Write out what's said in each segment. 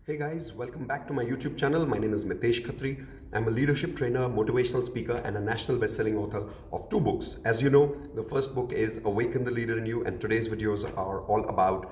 Hey guys, welcome back to my YouTube channel. My name is Mitesh Khatri. I'm a leadership trainer, motivational speaker, and a national best-selling author of two books. As you know, the first book is Awaken the Leader in You, and today's videos are all about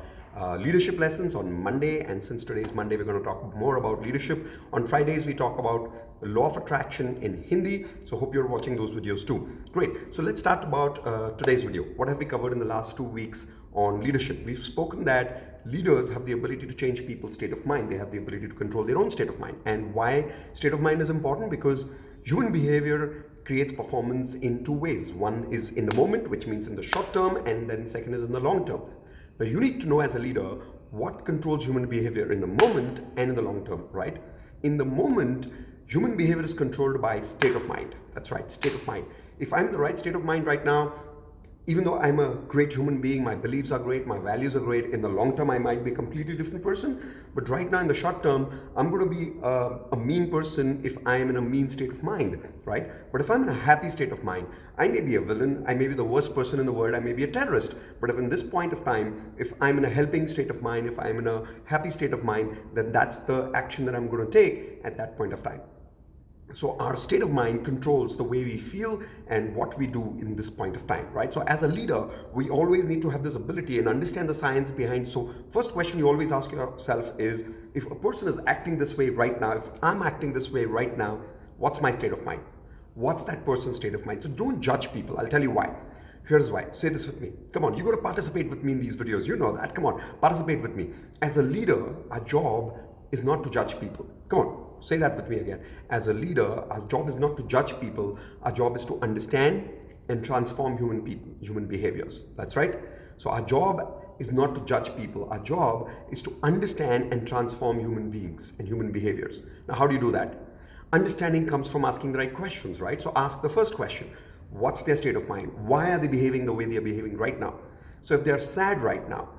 leadership lessons on Monday. And since today's Monday, we're going to talk more about leadership. On Fridays, we talk about law of attraction in Hindi. So hope you're watching those videos too. Great. So let's start about today's video. What have we covered in the last 2 weeks on leadership? We've spoken that leaders have the ability to change people's state of mind. They have the ability to control their own state of mind. And why state of mind is important? Because human behavior creates performance in two ways. One is in the moment, which means in the short term, and then second is in the long term. Now you need to know as a leader what controls human behavior in the moment and in the long term, right? In the moment, human behavior is controlled by state of mind. That's right, state of mind. If I'm in the right state of mind right now, even though I'm a great human being, my beliefs are great, my values are great, in the long term I might be a completely different person. But right now in the short term, I'm going to be a mean person if I'm in a mean state of mind, right? But if I'm in a happy state of mind, I may be a villain, I may be the worst person in the world, I may be a terrorist. But if in this point of time, if I'm in a helping state of mind, if I'm in a happy state of mind, then that's the action that I'm going to take at that point of time. So our state of mind controls the way we feel and what we do in this point of time, right? So as a leader, we always need to have this ability and understand the science behind. So first question you always ask yourself is, if a person is acting this way right now, if I'm acting this way right now, what's my state of mind? What's that person's state of mind? So don't judge people. I'll tell you why. Here's why. Say this with me. Come on, you got to participate with me in these videos. You know that. Come on, participate with me. As a leader, our job is not to judge people. Come on. Say that with me again. As a leader, our job is not to judge people. Our job is to understand and transform human behaviors. That's right. So our job is not to judge people. Our job is to understand and transform human beings and human behaviors. Now, how do you do that? Understanding comes from asking the right questions, right? So ask the first question. What's their state of mind? Why are they behaving the way they are behaving right now? So if they're sad right now,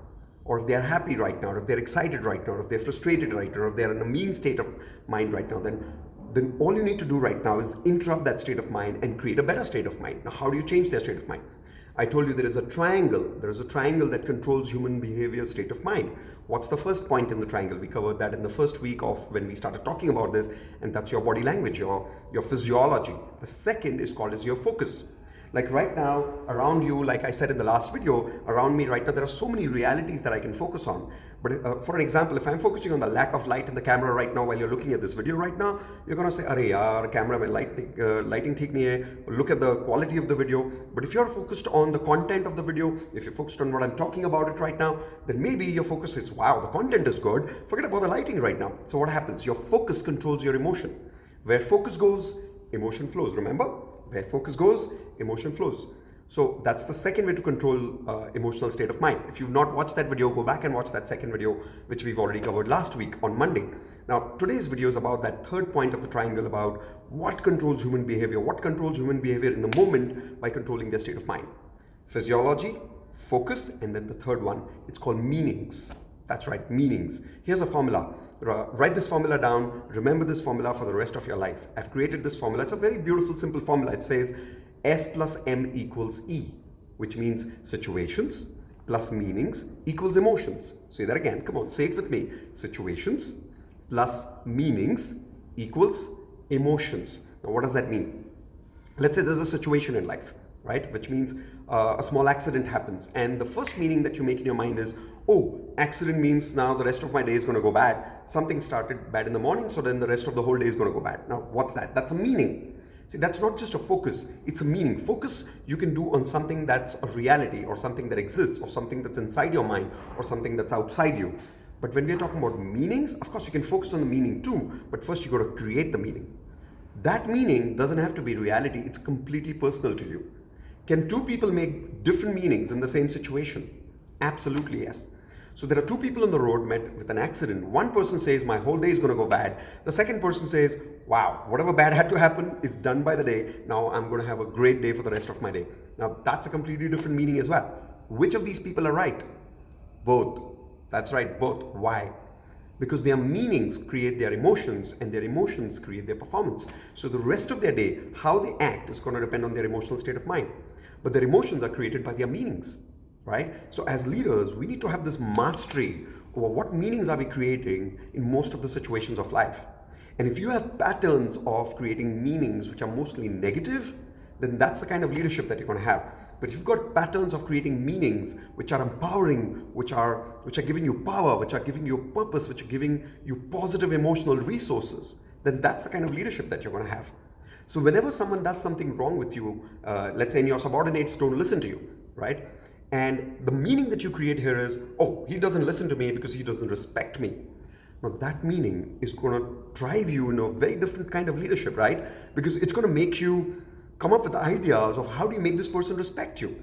or if they're happy right now, or if they're excited right now, or if they're frustrated right now, or if they're in a mean state of mind right now, then all you need to do right now is interrupt that state of mind and create a better state of mind. Now, how do you change their state of mind? I told you there is a triangle. There is a triangle that controls human behavior, state of mind. What's the first point in the triangle? We covered that in the first week of when we started talking about this, and that's your body language, your physiology. The second is called as your focus. Like right now, around you, like I said in the last video, around me right now, there are so many realities that I can focus on. But for an example, if I'm focusing on the lack of light in the camera right now while you're looking at this video right now, you're going to say, "Arey yaar, camera mein lighting theek nahi hai." Look at the quality of the video. But if you're focused on the content of the video, if you're focused on what I'm talking about it right now, then maybe your focus is, wow, the content is good. Forget about the lighting right now. So what happens? Your focus controls your emotion. Where focus goes, emotion flows. Remember? Where focus goes, emotion flows. So that's the second way to control emotional state of mind. If you've not watched that video, go back and watch that second video, which we've already covered last week on Monday. Now, today's video is about that third point of the triangle, about what controls human behavior, what controls human behavior in the moment by controlling their state of mind. Physiology, focus, and then the third one, it's called meanings. That's right, meanings. Here's a formula. Write this formula down. Remember this formula for the rest of your life. I've created this formula. It's a very beautiful, simple formula. It says S plus M equals E, which means situations plus meanings equals emotions. Say that again. Come on, say it with me. Situations plus meanings equals emotions. Now, what does that mean? Let's say there's a situation in life, right? Which means a small accident happens. And the first meaning that you make in your mind is, oh, accident means now the rest of my day is going to go bad. Something started bad in the morning, so then the rest of the whole day is going to go bad. Now, what's that? That's a meaning. See, that's not just a focus, it's a meaning. Focus you can do on something that's a reality, or something that exists, or something that's inside your mind, or something that's outside you. But when we're talking about meanings, of course you can focus on the meaning too, but first you got to create the meaning. That meaning doesn't have to be reality, it's completely personal to you. Can two people make different meanings in the same situation? Absolutely, yes. So there are two people on the road met with an accident. One person says, my whole day is going to go bad. The second person says, wow, whatever bad had to happen is done by the day. Now I'm going to have a great day for the rest of my day. Now that's a completely different meaning as well. Which of these people are right? Both. That's right, both. Why? Because their meanings create their emotions, and their emotions create their performance. So the rest of their day, how they act is going to depend on their emotional state of mind. But their emotions are created by their meanings. Right? So as leaders, we need to have this mastery what meanings are we creating in most of the situations of life? And if you have patterns of creating meanings which are mostly negative, then that's the kind of leadership that you're going to have. But if you've got patterns of creating meanings which are empowering, which are giving you power, which are giving you purpose, which are giving you positive emotional resources, then that's the kind of leadership that you're going to have. So whenever someone does something wrong with you, let's say your subordinates don't listen to you, right? And the meaning that you create here is, oh, he doesn't listen to me because he doesn't respect me. Now that meaning is going to drive you in a very different kind of leadership, right? Because it's going to make you come up with ideas of how do you make this person respect you.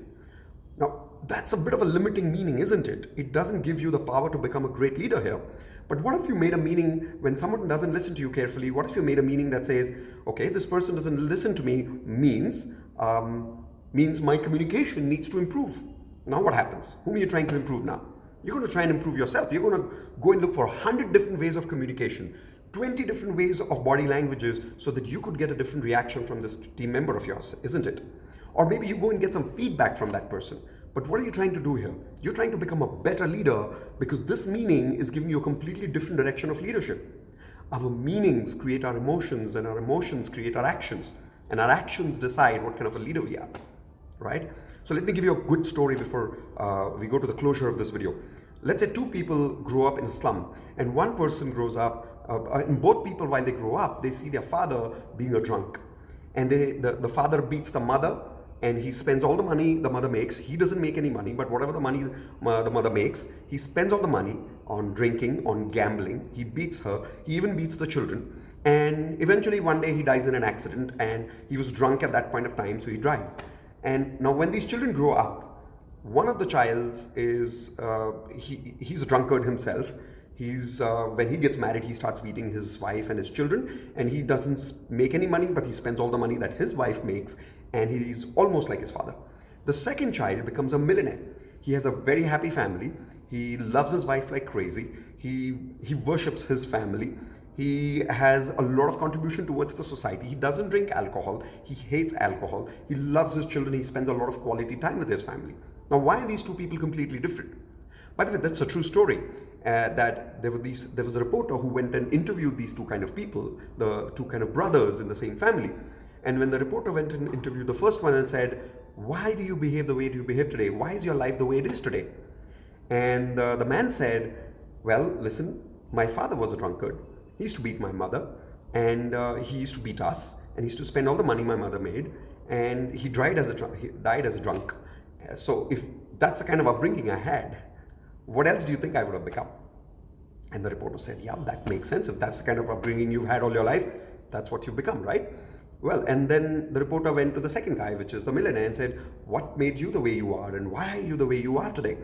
Now that's a bit of a limiting meaning, isn't it? It doesn't give you the power to become a great leader here. But what if you made a meaning when someone doesn't listen to you carefully? What if you made a meaning that says, okay, this person doesn't listen to me means my communication needs to improve. Now what happens? Whom are you trying to improve now? You're going to try and improve yourself. You're going to go and look for 100 different ways of communication, 20 different ways of body languages so that you could get a different reaction from this team member of yours, isn't it? Or maybe you go and get some feedback from that person. But what are you trying to do here? You're trying to become a better leader because this meaning is giving you a completely different direction of leadership. Our meanings create our emotions and our emotions create our actions. And our actions decide what kind of a leader we are, right? So let me give you a good story before we go to the closure of this video. Let's say two people grow up in a slum and one person grows up, and both people while they grow up, they see their father being a drunk. And the father beats the mother and he spends all the money the mother makes. He doesn't make any money, but whatever the money the mother makes, he spends all the money on drinking, on gambling. He beats her. He even beats the children. And eventually one day he dies in an accident and he was drunk at that point of time, so he dies. And now when these children grow up, one of the childs is, he's a drunkard himself. When he gets married, he starts beating his wife and his children, and he doesn't make any money, but he spends all the money that his wife makes, and he's almost like his father. The second child becomes a millionaire. He has a very happy family. He loves his wife like crazy. He worships his family. He has a lot of contribution towards the society. He doesn't drink alcohol. He hates alcohol. He loves his children. He spends a lot of quality time with his family. Now, why are these two people completely different? By the way, that's a true story. That there was a reporter who went and interviewed these two kind of people, the two kind of brothers in the same family. And when the reporter went and interviewed the first one and said, why do you behave the way you behave today? Why is your life the way it is today? And the man said, well, listen, my father was a drunkard. He used to beat my mother, and he used to beat us, and he used to spend all the money my mother made, and he died as a drunk. So if that's the kind of upbringing I had, what else do you think I would have become? And the reporter said, yeah, that makes sense. If that's the kind of upbringing you've had all your life, that's what you've become, right? Well, and then the reporter went to the second guy, which is the millionaire, and said, what made you the way you are, and why are you the way you are today?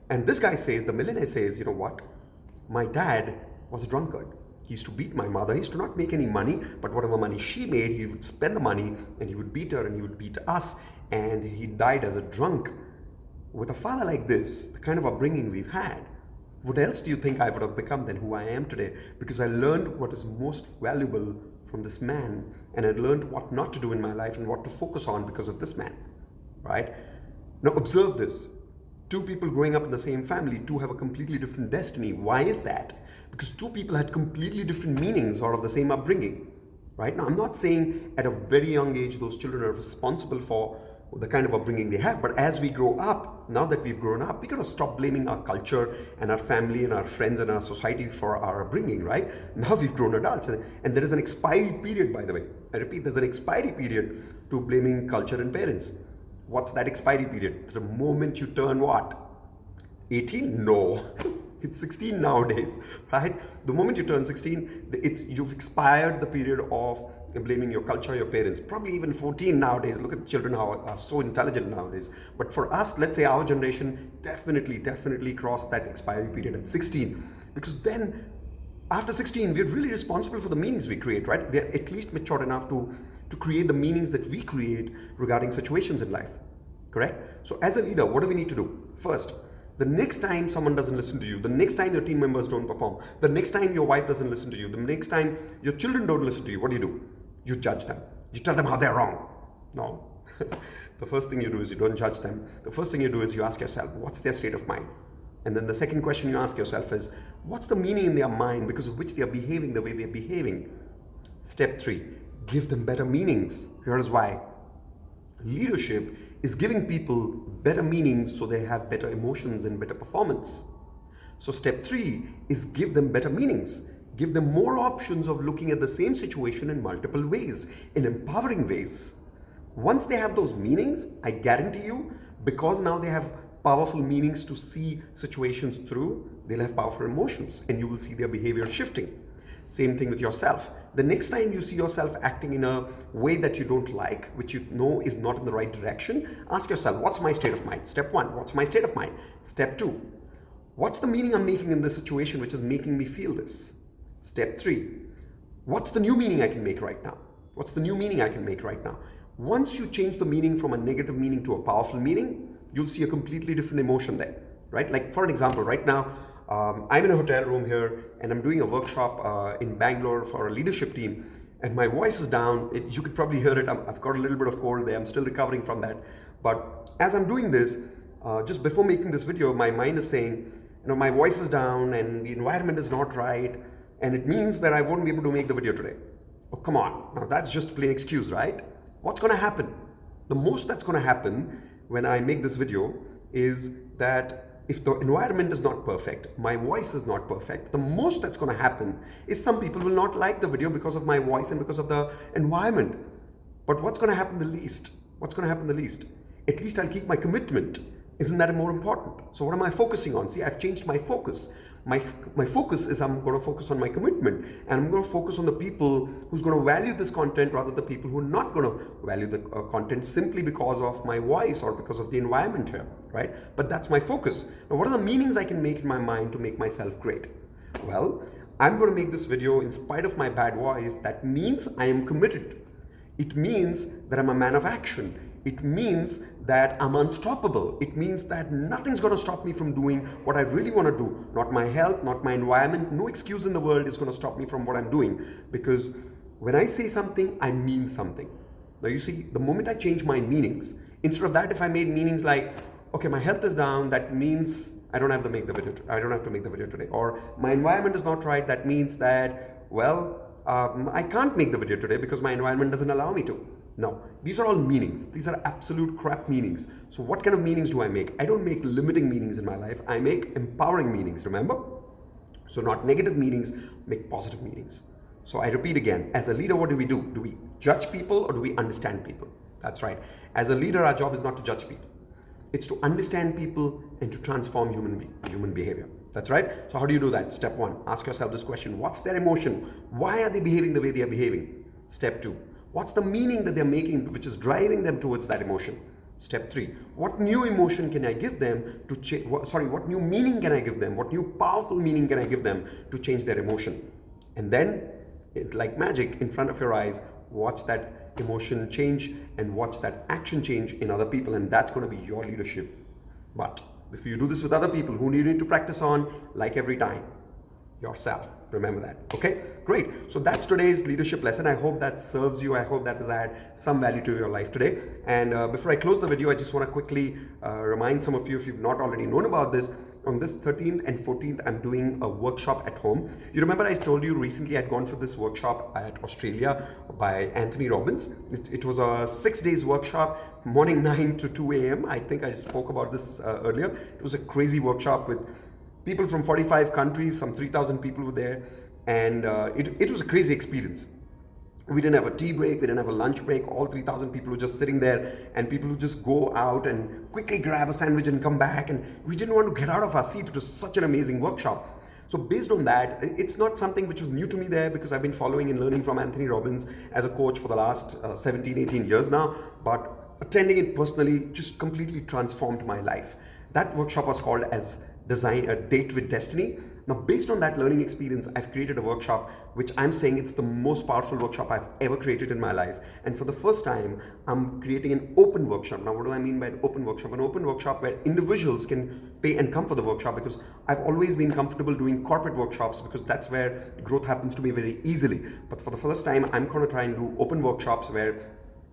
And this guy says, the millionaire says, you know what? My dad was a drunkard. He used to beat my mother. He used to not make any money, but whatever money she made, he would spend the money, and he would beat her, and he would beat us, and he died as a drunk. With a father like this, the kind of upbringing we've had, what else do you think I would have become than who I am today? Because I learned what is most valuable from this man, and I learned what not to do in my life and what to focus on because of this man, right? Now observe this. Two people growing up in the same family, two have a completely different destiny. Why is that? Because two people had completely different meanings out of the same upbringing, right? Now I'm not saying at a very young age those children are responsible for the kind of upbringing they have, but as we grow up, now that we've grown up, we got to stop blaming our culture and our family and our friends and our society for our upbringing, right? Now we've grown adults, and there is an expiry period, by the way. I repeat, there's an expiry period to blaming culture and parents. What's that expiry period? The moment you turn what? 18? No. It's 16 nowadays, right? The moment you turn 16, you've expired the period of blaming your culture, your parents. Probably even 14 nowadays. Look at the children how are so intelligent nowadays. But for us, let's say our generation definitely crossed that expiry period at 16. Because then, after 16, we're really responsible for the meanings we create, right? We're at least matured enough to create the meanings that we create regarding situations in life, correct? So as a leader, what do we need to do? First, the next time someone doesn't listen to you, the next time your team members don't perform, the next time your wife doesn't listen to you, the next time your children don't listen to you, what do? You judge them. You tell them how they're wrong. No. The first thing you do is you don't judge them. The first thing you do is you ask yourself, what's their state of mind? And then the second question you ask yourself is, what's the meaning in their mind because of which they are behaving the way they're behaving? Step 3, give them better meanings. Here's why. Leadership is giving people better meanings so they have better emotions and better performance. So step 3 is give them better meanings. Give them more options of looking at the same situation in multiple ways, in empowering ways. Once they have those meanings, I guarantee you, because now they have powerful meanings to see situations through, they'll have powerful emotions and you will see their behavior shifting. Same thing with yourself. The next time you see yourself acting in a way that you don't like, which you know is not in the right direction, ask yourself, what's my state of mind? Step 1, what's my state of mind? Step 2, what's the meaning I'm making in this situation which is making me feel this? Step 3, what's the new meaning I can make right now? What's the new meaning I can make right now? Once you change the meaning from a negative meaning to a powerful meaning, you'll see a completely different emotion there, right? Like for an example, right now, I'm in a hotel room here and I'm doing a workshop in Bangalore for a leadership team and my voice is down. You could probably hear it. I've got a little bit of cold there. I'm still recovering from that. But as I'm doing this, just before making this video, my mind is saying, my voice is down and the environment is not right. And it means that I won't be able to make the video today. Oh, come on. Now that's just a plain excuse, right? What's going to happen? The most that's going to happen when I make this video is that if the environment is not perfect, my voice is not perfect, the most that's going to happen is some people will not like the video because of my voice and because of the environment. But what's going to happen the least? What's going to happen the least? At least I'll keep my commitment. Isn't that more important? So what am I focusing on? See, I've changed my focus. My focus is I'm going to focus on my commitment and I'm going to focus on the people who's going to value this content rather than the people who are not going to value the content simply because of my voice or because of the environment here, right? But that's my focus. Now, what are the meanings I can make in my mind to make myself great? Well, I'm going to make this video in spite of my bad voice. That means I am committed. It means that I'm a man of action. It means that I'm unstoppable. It means that nothing's going to stop me from doing what I really want to do. Not my health, not my environment. No excuse in the world is going to stop me from what I'm doing. Because when I say something, I mean something. Now you see, the moment I change my meanings, instead of that, if I made meanings like, okay, my health is down, that means I don't have to make the video. I don't have to make the video today. Or my environment is not right. That means that, well, I can't make the video today because my environment doesn't allow me to. No, these are all meanings. These are absolute crap meanings. So what kind of meanings do I make? I don't make limiting meanings in my life. I make empowering meanings, remember? So not negative meanings, make positive meanings. So I repeat again, as a leader, what do? Do we judge people or do we understand people? That's right. As a leader, our job is not to judge people. It's to understand people and to transform human behavior. That's right. So how do you do that? Step 1, ask yourself this question. What's their emotion? Why are they behaving the way they are behaving? Step 2, what's the meaning that they're making which is driving them towards that emotion? Step 3, what new emotion can I give them to change? What new meaning can I give them? What new powerful meaning can I give them to change their emotion? And then, like magic, in front of your eyes, watch that emotion change and watch that action change in other people, and that's going to be your leadership. But if you do this with other people, who do you need to practice on? Like every time, yourself. Remember that. Okay, great. So that's today's leadership lesson. I hope that serves you. I hope that has had some value to your life today. And before I close the video, I just want to quickly remind some of you, if you've not already known about this, on this 13th and 14th, I'm doing a workshop at home. You remember I told you recently I'd gone for this workshop at Australia by Anthony Robbins. It was a 6 days workshop, morning 9 to 2 a.m. I think I spoke about this earlier. It was a crazy workshop with people from 45 countries, some 3,000 people were there, and it was a crazy experience. We didn't have a tea break, we didn't have a lunch break, all 3,000 people were just sitting there, and people would just go out and quickly grab a sandwich and come back, and we didn't want to get out of our seat. It was such an amazing workshop. So based on that, it's not something which was new to me there, because I've been following and learning from Anthony Robbins as a coach for the last 17, 18 years now, but attending it personally just completely transformed my life. That workshop was called as Design a Date with Destiny. Now, based on that learning experience, I've created a workshop which I'm saying it's the most powerful workshop I've ever created in my life. And for the first time, I'm creating an open workshop. Now, what do I mean by an open workshop? An open workshop where individuals can pay and come for the workshop, because I've always been comfortable doing corporate workshops because that's where growth happens to me very easily. But for the first time, I'm going to try and do open workshops where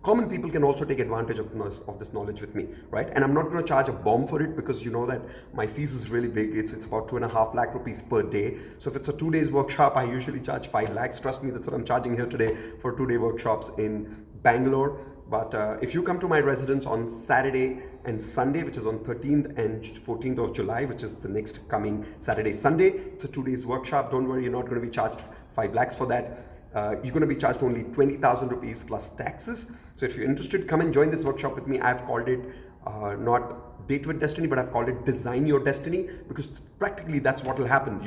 common people can also take advantage of this knowledge with me, right? And I'm not going to charge a bomb for it, because you know that my fees is really big. It's about 2.5 lakh rupees per day. So if it's a 2 days workshop, I usually charge 5 lakhs. Trust me, that's what I'm charging here today for 2-day workshops in Bangalore. But if you come to my residence on Saturday and Sunday, which is on 13th and 14th of July, which is the next coming Saturday, Sunday, it's a 2 days workshop. Don't worry, you're not going to be charged 5 lakhs for that. You're going to be charged only 20,000 rupees plus taxes. So if you're interested, come and join this workshop with me. I've called it not Date with Destiny, but I've called it Design Your Destiny, because practically that's what will happen.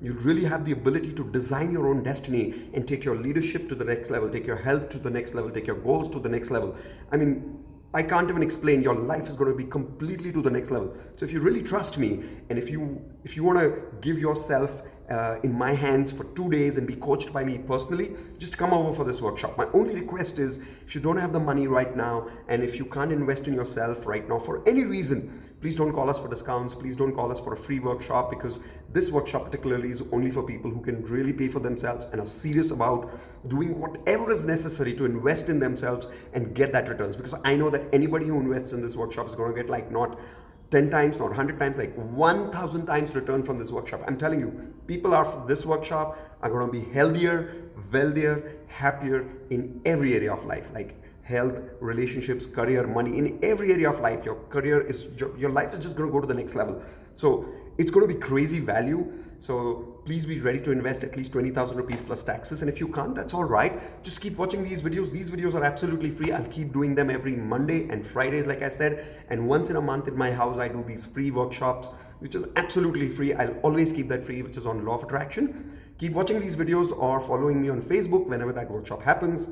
You'll really have the ability to design your own destiny and take your leadership to the next level, take your health to the next level, take your goals to the next level. I mean, I can't even explain. Your life is going to be completely to the next level. So if you really trust me, and if you want to give yourself in my hands for 2 days and be coached by me personally, just come over for this workshop. My only request is, if you don't have the money right now, and if you can't invest in yourself right now for any reason, please don't call us for discounts. Please don't call us for a free workshop, because this workshop particularly is only for people who can really pay for themselves and are serious about doing whatever is necessary to invest in themselves and get that returns. Because I know that anybody who invests in this workshop is going to get like not 10 times, not 100 times, like 1,000 times return from this workshop. I'm telling you, people after this workshop are going to be healthier, wealthier, happier in every area of life, like health, relationships, career, money. In every area of life, your life is just going to go to the next level. So it's going to be crazy value. So please be ready to invest at least 20,000 rupees plus taxes. And if you can't, that's all right. Just keep watching these videos. These videos are absolutely free. I'll keep doing them every Monday and Fridays, like I said. And once in a month in my house, I do these free workshops, which is absolutely free. I'll always keep that free, which is on law of attraction. Keep watching these videos or following me on Facebook whenever that workshop happens.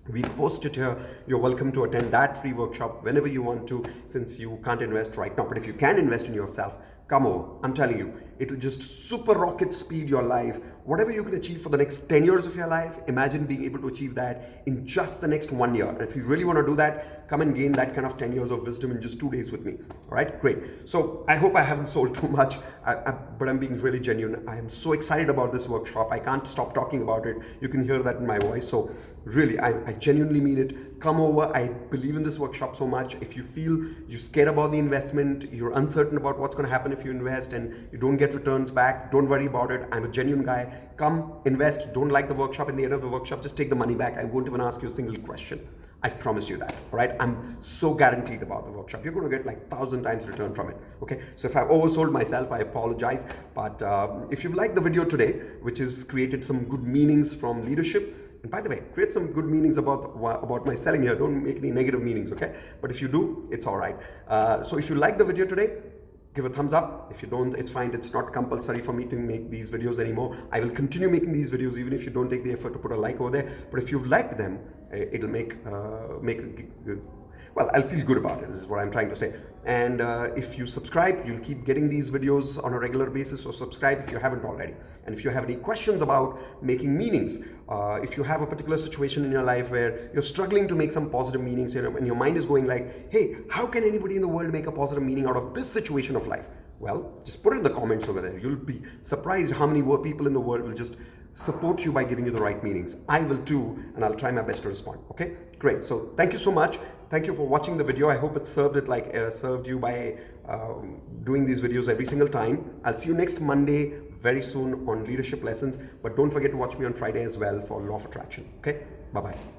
We post it here. You're welcome to attend that free workshop whenever you want to, since you can't invest right now. But if you can invest in yourself, come over. I'm telling you, it'll just super rocket speed your life. Whatever you can achieve for the next 10 years of your life, imagine being able to achieve that in just the next 1 year. And if you really want to do that, come and gain that kind of 10 years of wisdom in just 2 days with me. All right, great. So I hope I haven't sold too much, but I'm being really genuine. I am so excited about this workshop. I can't stop talking about it. You can hear that in my voice. So really, I genuinely mean it. Come over. I believe in this workshop so much. If you feel you're scared about the investment, you're uncertain about what's going to happen if you invest and you don't get returns back, don't worry about it. I'm a genuine guy. Come, invest. Don't like the workshop. In the end of the workshop, just take the money back. I won't even ask you a single question. I promise you that. All right, I'm so guaranteed about the workshop. You're going to get like 1,000 times return from it. Okay, so if I oversold myself, I apologize. But if you've liked the video today, which has created some good meanings from leadership, and by the way, create some good meanings about my selling here. Don't make any negative meanings, okay? But if you do, it's all right. So if you like the video today, give a thumbs up. If you don't, it's fine. It's not compulsory for me to make these videos anymore. I will continue making these videos even if you don't take the effort to put a like over there. But if you've liked them, it'll well, I'll feel good about it. This is what I'm trying to say. And if you subscribe, you'll keep getting these videos on a regular basis. So subscribe if you haven't already. And if you have any questions about making meanings, if you have a particular situation in your life where you're struggling to make some positive meanings, and your mind is going like, hey, how can anybody in the world make a positive meaning out of this situation of life? Well, just put it in the comments over there. You'll be surprised how many people in the world will just support you by giving you the right meanings. I will too, and I'll try my best to respond. Okay, great. So thank you so much. Thank you for watching the video. I hope it served you by doing these videos every single time. I'll see you next Monday very soon on leadership lessons. But don't forget to watch me on Friday as well for Law of Attraction. Okay, bye-bye.